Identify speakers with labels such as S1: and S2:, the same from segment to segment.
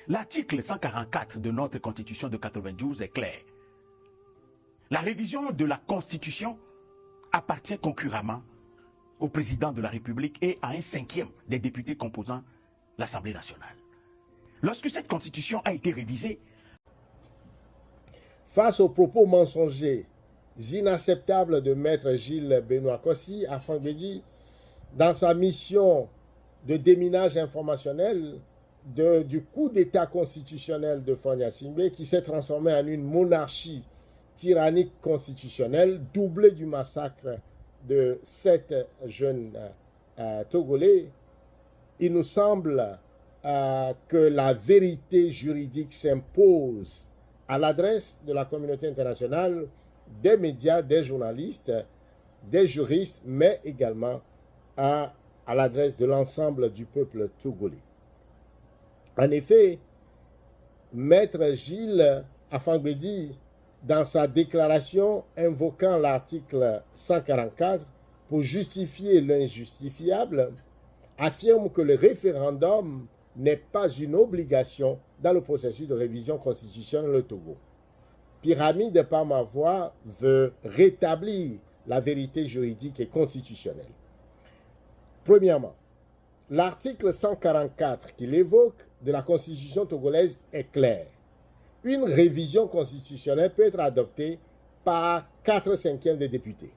S1: L'article 144 de notre Constitution de 92 est clair. La révision de la Constitution appartient concurremment au président de la République et à un cinquième des députés composant l'Assemblée nationale. Lorsque cette Constitution a été révisée,
S2: face aux propos mensongers inacceptables de Maître Gilles Benoît Kossi, Afang-Bedi, dans sa mission de déminage informationnel du coup d'État constitutionnel de Fagne Gnassingbé, qui s'est transformé en une monarchie tyrannique constitutionnelle, doublée du massacre de 7 jeunes Togolais, il nous semble que la vérité juridique s'impose à l'adresse de la communauté internationale, des médias, des journalistes, des juristes, mais également à l'adresse de l'ensemble du peuple togolais. En effet, Maître Gilles Afang-Bedi, dans sa déclaration invoquant l'article 144 pour justifier l'injustifiable, affirme que le référendum n'est pas une obligation dans le processus de révision constitutionnelle au Togo. Pyramide par ma voix veut rétablir la vérité juridique et constitutionnelle. Premièrement, l'article 144 qu'il évoque de la Constitution togolaise est clair. Une révision constitutionnelle peut être adoptée par 4/5 des députés.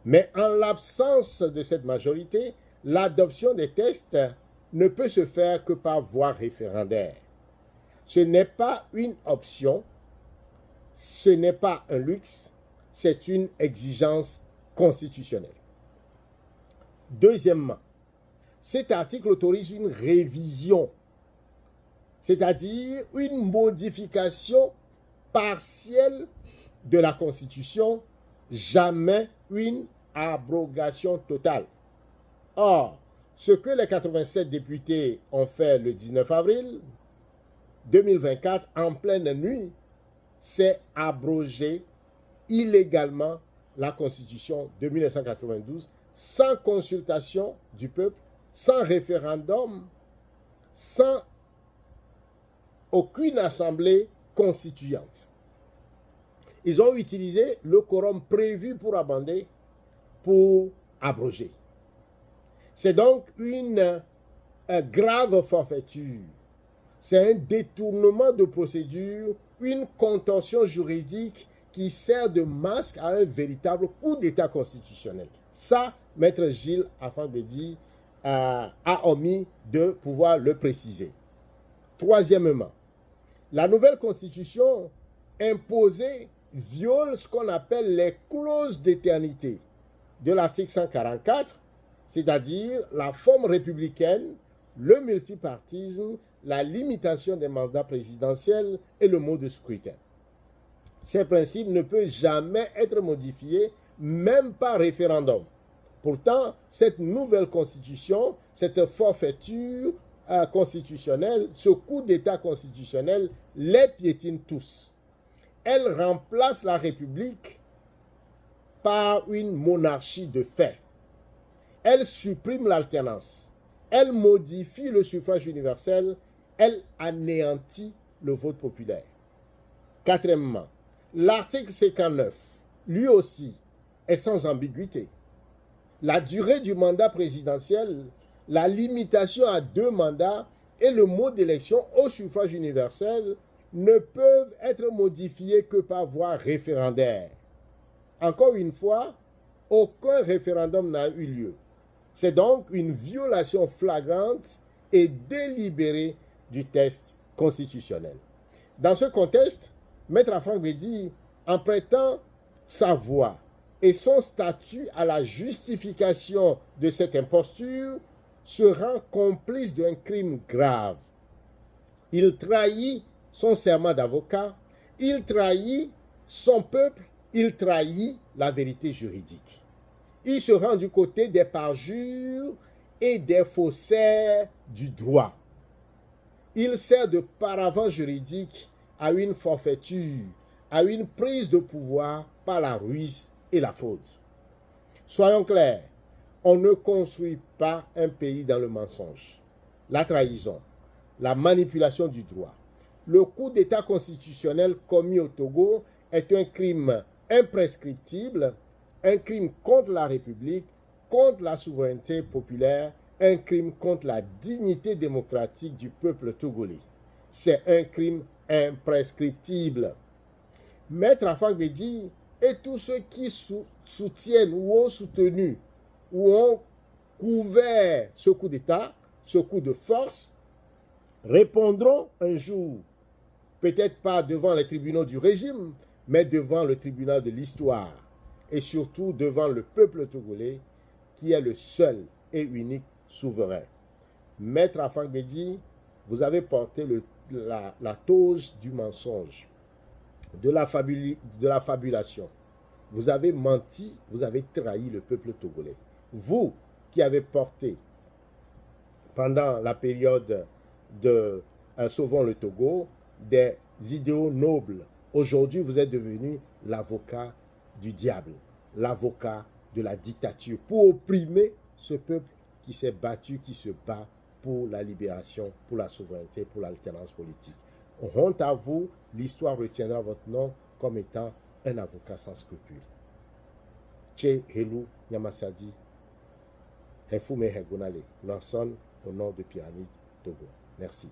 S2: Mais en l'absence de cette majorité, l'adoption des textes ne peut se faire que par voie référendaire. Ce n'est pas une option, ce n'est pas un luxe, c'est une exigence constitutionnelle. Deuxièmement, cet article autorise une révision, c'est-à-dire une modification partielle de la Constitution, jamais une abrogation totale. Or, ce que les 87 députés ont fait le 19 avril 2024 en pleine nuit, c'est abroger illégalement la Constitution de 1992 sans consultation du peuple, sans référendum, sans aucune assemblée constituante. Ils ont utilisé le quorum prévu pour abonder, pour abroger. C'est donc une grave forfaiture. C'est un détournement de procédure, une contorsion juridique qui sert de masque à un véritable coup d'État constitutionnel. Ça, Maître Gilles Afang-Bedi a omis de pouvoir le préciser. Troisièmement, la nouvelle constitution imposée viole ce qu'on appelle les clauses d'éternité de l'article 144, c'est-à-dire la forme républicaine, le multipartisme, la limitation des mandats présidentiels et le mode de scrutin. Ces principes ne peuvent jamais être modifiés, même par référendum. Pourtant, cette nouvelle constitution, cette forfaiture constitutionnelle, ce coup d'État constitutionnel, les piétine tous. Elle remplace la République par une monarchie de fait. Elle supprime l'alternance. Elle modifie le suffrage universel. Elle anéantit le vote populaire. Quatrièmement, l'article 59, lui aussi, est sans ambiguïté. La durée du mandat présidentiel, la limitation à 2 mandats et le mode d'élection au suffrage universel ne peuvent être modifiés que par voie référendaire. Encore une fois, aucun référendum n'a eu lieu. C'est donc une violation flagrante et délibérée du texte constitutionnel. Dans ce contexte, Maître Afang-Bedi, en prêtant sa voix et son statut à la justification de cette imposture, se rend complice d'un crime grave. Il trahit son serment d'avocat, il trahit son peuple, il trahit la vérité juridique. Il se rend du côté des parjures et des faussaires du droit. Il sert de paravent juridique à une forfaiture, à une prise de pouvoir par la ruse et la fraude. Soyons clairs, on ne construit pas un pays dans le mensonge, la trahison, la manipulation du droit. Le coup d'État constitutionnel commis au Togo est un crime imprescriptible, un crime contre la République, contre la souveraineté populaire, un crime contre la dignité démocratique du peuple togolais. C'est un crime imprescriptible. Maître Afang Bédi et tous ceux qui soutiennent ou ont soutenu ou ont couvert ce coup d'État, ce coup de force, répondront un jour, peut-être pas devant les tribunaux du régime, mais devant le tribunal de l'histoire et surtout devant le peuple togolais qui est le seul et unique souverain. Maître Afang Bédi, vous avez porté la toge du mensonge, de la fabulation. Vous avez menti, vous avez trahi le peuple togolais. Vous qui avez porté pendant la période de Sauvons le Togo des idéaux nobles, aujourd'hui vous êtes devenu l'avocat du diable, l'avocat de la dictature pour opprimer ce peuple qui s'est battu, qui se bat pour la libération, pour la souveraineté, pour l'alternance politique. Honte à vous, l'histoire retiendra votre nom comme étant un avocat sans scrupules. Tché Helou Nyamasadi, Hefume Hegunale, Lanson au nom de Pyramide Togo. Merci.